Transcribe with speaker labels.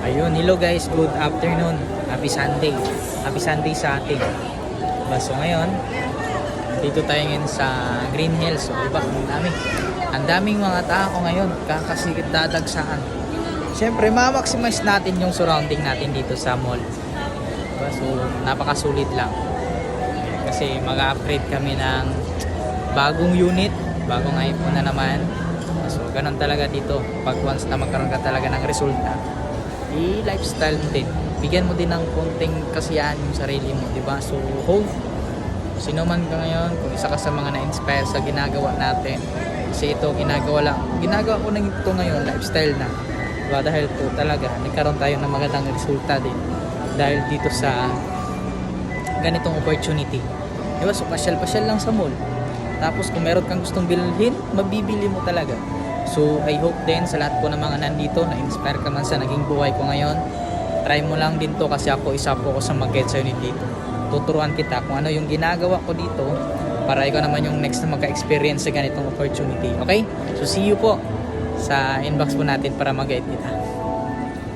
Speaker 1: Ayun, hello guys, good afternoon. Happy Sunday. Happy Sunday sa atin. So ngayon, dito tayo ngayon sa Green Hills. So iba, ang daming mga tao ngayon, kakasikip dadagsaan. Siyempre, ma-maximize natin yung surrounding natin dito sa mall. So napakasulit lang. Kasi mag-upgrade kami ng bagong unit, bagong iPhone na naman. So ganun talaga dito. Pag once na magkaroon ka talaga ng resulta, i-lifestyle mo din. Bigyan mo din ng konting kasiyahan yung sarili mo, di ba? So hope sino man ka ngayon, kung isa ka sa mga na-inspire sa ginagawa natin, kasi ito ginagawa ko na ito ngayon, lifestyle na, diba? Dahil po talaga nagkaroon tayo ng magandang resulta din dahil dito sa ganitong opportunity, diba? So pasyal lang sa mall, tapos kung meron kang gustong bilhin, mabibili mo talaga. So I hope din sa lahat po ng mga nandito na inspire ka man sa naging buhay ko ngayon, try mo lang din to, kasi ako isa po ako sa mag-get sa unit dito. Tuturuan kita kung ano yung ginagawa ko dito para ikaw naman yung next na magka-experience sa ganitong opportunity. Okay? So see you po sa inbox po natin para mag-guide kita.